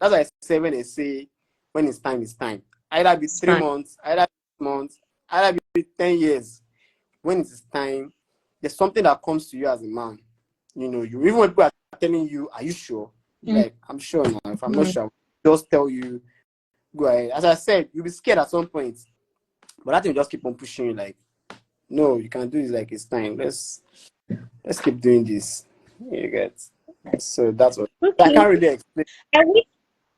That's why I say when they say when it's time, it's time. Either be 3 months, either be 6 months, either be 10 years. When it is time, there's something that comes to you as a man. You even when people are telling you, are you sure? Like, I'm sure now. If I'm not sure, I'll just tell you, go ahead. As I said, you'll be scared at some point. But that thing will just keep on pushing you like, no, you can do this, like it's time. Let's keep doing this. You get. So that's what I Okay. can't really explain. I wish,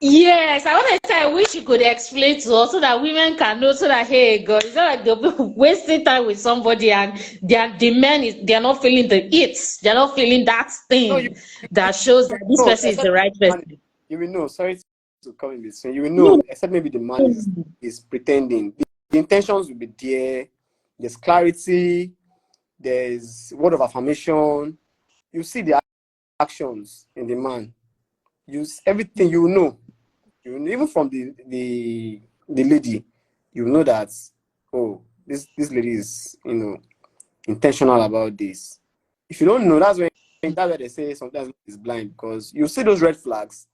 yes, I want to say I wish you could explain to us so that women can know so that hey God, it's not like they'll be wasting time with somebody and the men is they're not feeling the it. They're not feeling that No, you thing that shows that this know, person is except the right the man, person. you will know. Sorry to come in between. You will No. know, except maybe the man is pretending. The intentions will be there. There's clarity. There's word of affirmation. You see the actions in the man. Everything you know. You know, even from the lady, you know that this lady is intentional about this. If you don't know, that's why they say sometimes it's blind, because you see those red flags.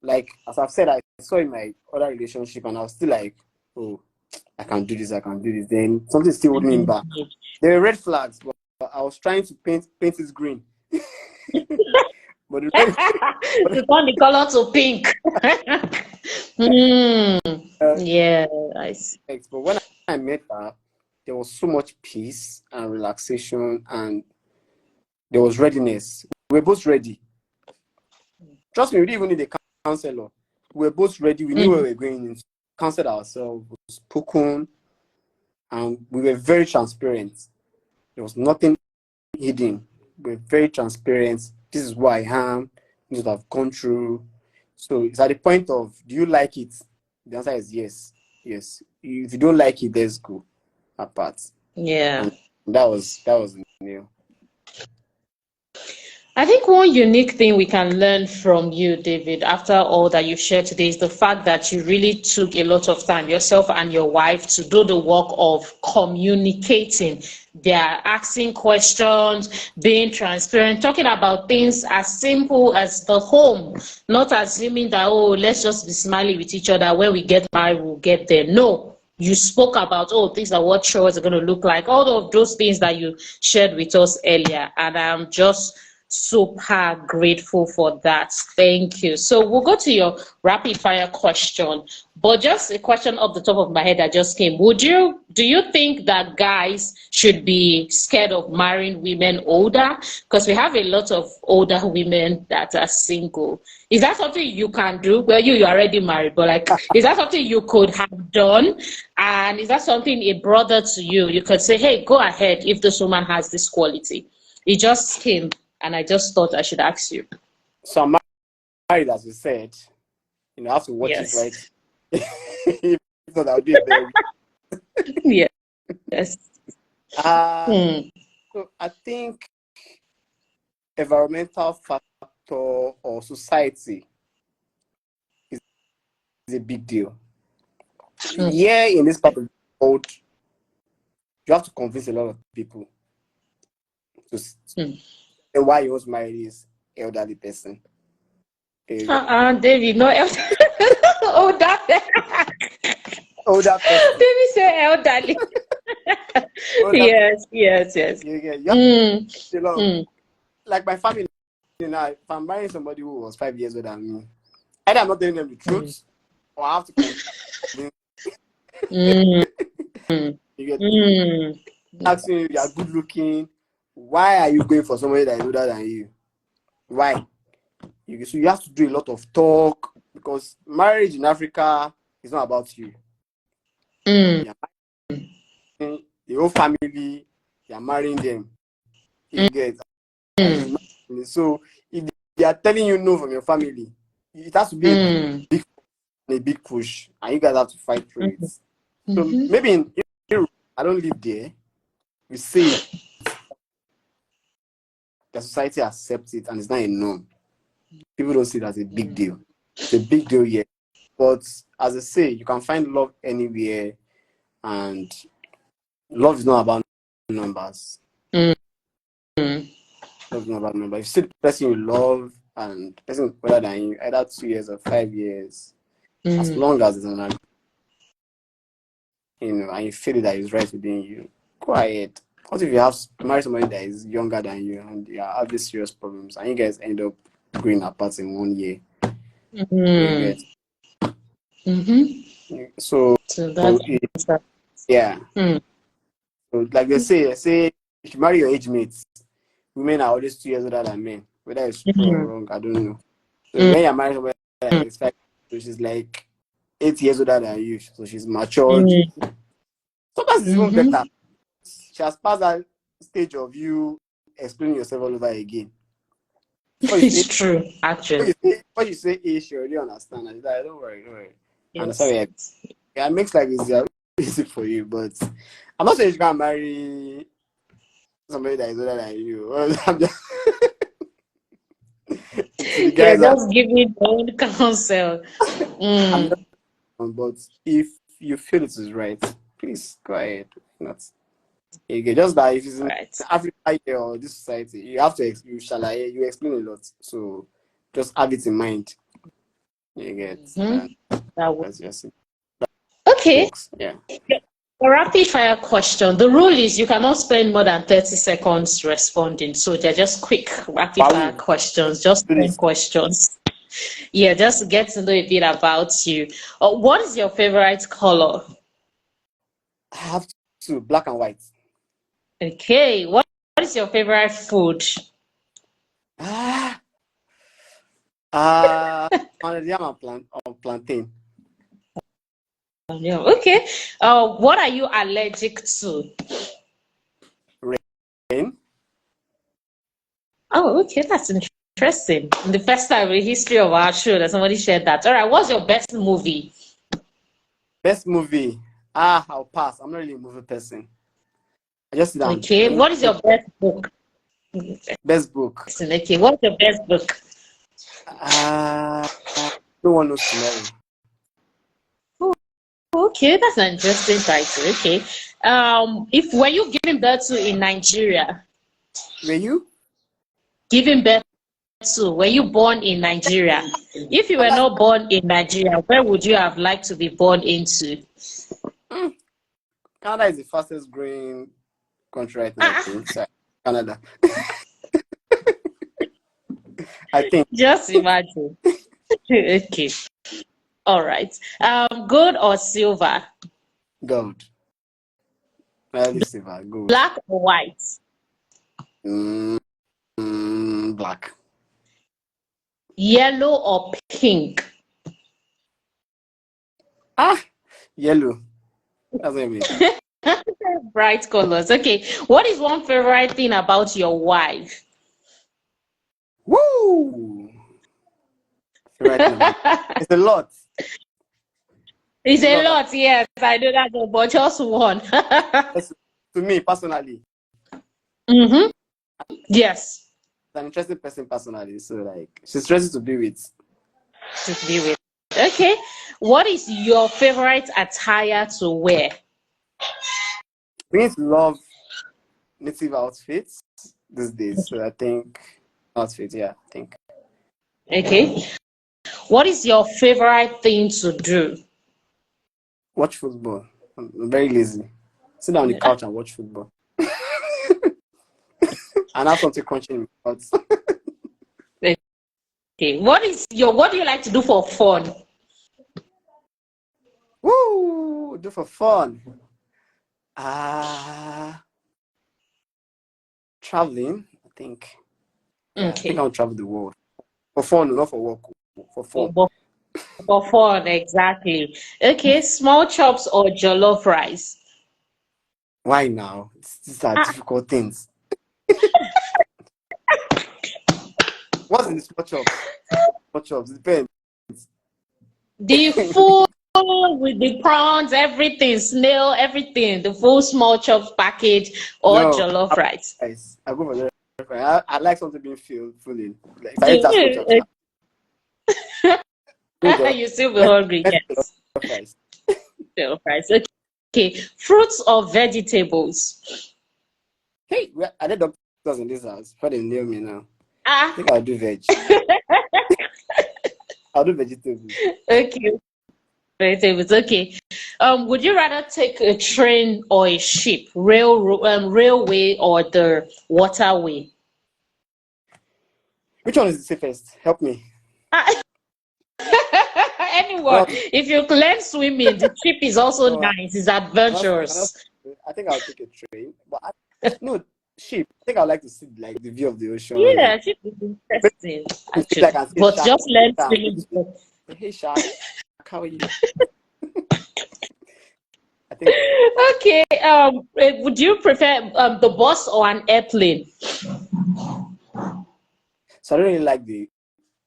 Like as I've said, I saw in my other relationship, and I was still like, oh, I can do this, I can do this. Then something still holding me back. There were red flags, but I was trying to paint it green. But the red, To turn the color to pink. Yeah, I see. but when I met her, there was so much peace and relaxation, and there was readiness. We were both ready. Trust me, we didn't even need a counselor. We were both ready. We knew where we were going in. Counseled ourselves, spoken, and we were very transparent. There was nothing hidden. We were very transparent. This is what I am. This is what I've gone through. So it's at the point of, do you like it? The answer is yes. Yes. If you don't like it, let's go apart. Yeah. And that was new. I think one unique thing we can learn from you, David, after all that you've shared today is the fact that you really took a lot of time, yourself and your wife, to do the work of communicating. They're asking questions, being transparent, talking about things as simple as the home, not assuming that, oh, let's just be smiling with each other. When we get married, we'll get there. No. You spoke about, oh, things are what chores are going to look like, all of those things that you shared with us earlier. And I'm just super grateful for that. Thank you. So we'll go to your rapid fire question, but just a question off the top of my head that just came. Do you think that guys should be scared of marrying women older? Because we have a lot of older women that are single. Is that something you can do? Well, you're already married, but like, is that something you could have done? And is that something a brother to you? You could say, hey, go ahead if this woman has this quality. It just came, and I just thought I should ask you. So I'm married, as you said. I have to watch it Yes. right. If not, I'll do it very. Yes. So I think environmental factor or society is a big deal. Yeah, in this part of the world, you have to convince a lot of people to why you want to marry this elderly person. David, no elder. Older person. David say elderly. Yes. Like my family, if I'm marrying somebody who was 5 years older than me, either I'm not telling them the truth, or I have to convince. You get asking you, you are good looking. Why are you going for somebody that is older than you? Why? So you have to do a lot of talk, because marriage in Africa is not about you. You're marrying the whole family, you're marrying them. You get. So if they are telling you no from your family, it has to be a big push, and you guys have to fight through it. So maybe in Europe, I don't live there. We see it. The society accepts it, and it's not a norm. People don't see it as a big deal. It's a big deal, yeah. But as I say, you can find love anywhere, and love is not about numbers. Love is not about numbers. If you see the person you love and the person is older than you, either 2 years or 5 years, as long as it's an agreement, and you feel that it's right within you, go ahead. What if you have married somebody that is younger than you and you have these serious problems, and you guys end up growing apart in 1 year? You get. So that's Yeah. Mm. So, like they say if you marry your age mates, women are always 2 years older than men. Whether it's true or Mm. wrong, I don't know. So Mm. when you're married somebody that is 5, so she's like 8 years older than you. So she's matured. Mm. Sometimes it's even Mm-hmm. better. She has passed that stage of you explaining yourself all over again. Before you It's say true, actually. before you say A, she already understand. And she's like, don't worry, don't worry. And Yes. sorry, yeah, it makes life easier, easy for you. But I'm not saying you can marry somebody that is older than you. I'm just to the You're guys that just giving your own counsel. I'm just Mm. but if you feel it is right, please go ahead. Not okay, just that if it's All in right. Africa here or this society, you have to you explain a lot. So just have it in mind. You get Mm-hmm. That would. that's just it. Okay. Works. Yeah. A rapid fire question. The rule is you cannot spend more than 30 seconds responding. So they're just quick rapid fire Wow. questions, just Do 10 this. questions. Yeah, just get to know a bit about you. What is your favorite color? I have to black and white. Okay. What is your favorite food? Ah, on the yam and plantain. Yeah, okay. What are you allergic to? Rain. Oh, okay, that's interesting. The first time in the history of our show that somebody shared that. All right, what's your best movie? Best movie. I'll pass. I'm not really a movie person. I just sit down. Okay, what is your best book? Best book. Okay, what's your best book? No one knows tomorrow. Oh, okay, that's an interesting title. Okay. If were you giving birth to in Nigeria? Were you? Giving birth to, were you born in Nigeria? If you were Canada, not born in Nigeria, where would you have liked to be born into? mm, Canada is the fastest growing country right now, I Ah, think. So, Canada. I think. just imagine. Okay. All right. Gold or silver? Gold. Early silver. Gold. Black or white? Mm, black. Yellow or pink? Yellow. That's what I mean. Bright colors. Okay. What is one favorite thing about your wife? Woo! Right now. It's a lot. It's It's a a lot. lot, yes. I know that, but just one. To me, personally, Mm-hmm. Yes. an interesting person personally. So like she's interesting to be with. To be with. Okay. What is your favorite attire to wear? We love native outfits these days. So I think outfit, yeah, I think. Okay. What is your favorite thing to do? Watch football. I'm very lazy. Sit down on the couch and watch football. And have something crunching in my mouth. Okay. What do you like to do for fun? Woo! Do for fun. Ah, traveling, I think. Yeah, I think Okay. I'll travel the world. For fun, not for work. For fun. For fun, exactly. Okay, small chops or jollof rice? Why now? These are Ah, difficult things. What's in the small chops? Small chops, depends. the full with the prawns, everything, snail, everything, the full small chops package or No, jollof rice? I go for the I like something being filling. Like if I eat that small chops now, I need You still be let's hungry, let's eat yes. jollof rice. Jollof rice. Okay, fruits or vegetables? Hey, are there doctors in this house? Before they nail me now. I Ah, think I'll do veg. I'll do vegetables. okay, vegetables. Okay. Would you rather take a train or a ship, railway or the waterway? Which one is the safest? Help me. Ah, Anyone, No, if you learn swimming, the trip is also no, nice. It's I adventurous. think I'll take a train. But no, ship. I think I'd like to see like the view of the ocean. Yeah, Like trip is interesting, to see like actually. and see a But shark. just learn Down. swimming. Hey shark, how are you? I think Okay. Would you prefer the bus or an airplane? so. I don't really like the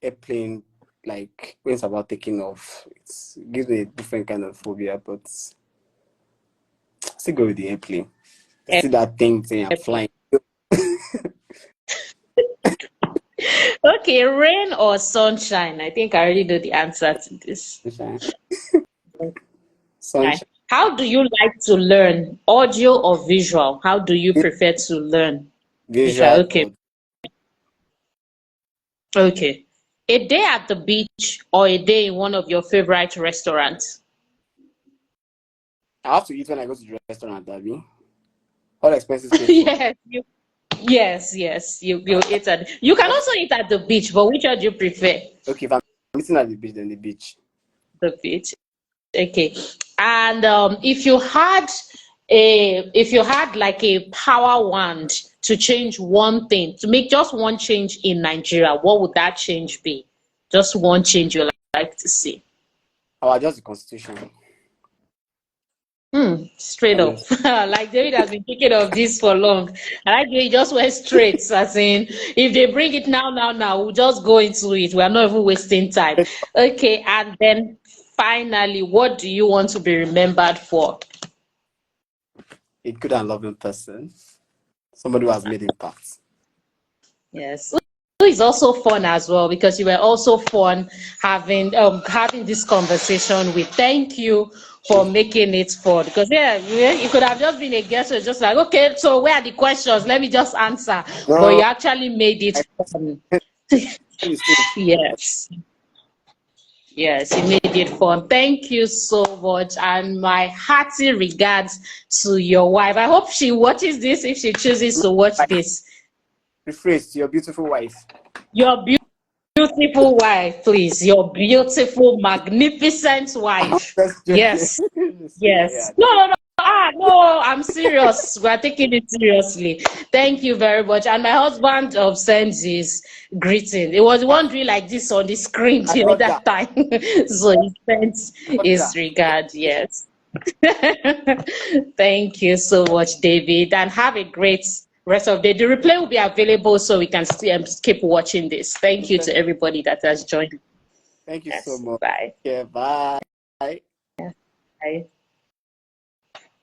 airplane. Like when it's about taking off, it gives me a different kind of phobia. But still go with the airplane. See that thing saying I'm Airplane. flying. Okay, rain or sunshine? I think I already know the answer to this. Sunshine. Right. Sunshine. How do you like to learn? Audio or visual? How do you prefer to learn? Visual. Visual Okay. or Okay. A day at the beach or a day in one of your favorite restaurants? I have to eat when I go to the restaurant, Abby. All expenses paid for. Yes, you eat at you can also eat at the beach, but which one do you prefer? Okay, if I'm eating at the beach, then the beach. The beach. Okay. And if you had like a power wand to change one thing, to make just one change in Nigeria, what would that change be? Just one change you like to see. I'll adjust the constitution. Straight I'll up. just Like David has been thinking of this for long. I like the way he just went straight. As in, if they bring it now, we'll just go into it. We are not even wasting time. Okay, and then finally, what do you want to be remembered for? a good and loving person. Somebody who has made impact. Yes. Who is also fun as well because you were also fun having this conversation with. Thank you for making it fun because you could have just been a guest who was just like, okay, so where are the questions? Let me just answer. But you No, actually made it fun. you see, Yes. Yes, you made it fun. Thank you so much. And my hearty regards to your wife. I hope she watches this if she chooses to watch this. rephrase to your beautiful wife. Your beautiful wife, please. Your beautiful, magnificent wife. Just joking. Yes. Yeah. Yes. No, no, no. No, I'm serious. We're taking it seriously. Thank you very much. And my husband sends his greeting. It was wondering like this on the screen I the got other that. time. So he sends I got his that. regard. Yes. Thank you so much, David. And have a great rest of the day. The replay will be available so we can still keep watching this. Thank you to everybody that has joined. Thank you so Yes. much. Bye. Yeah, bye. Bye.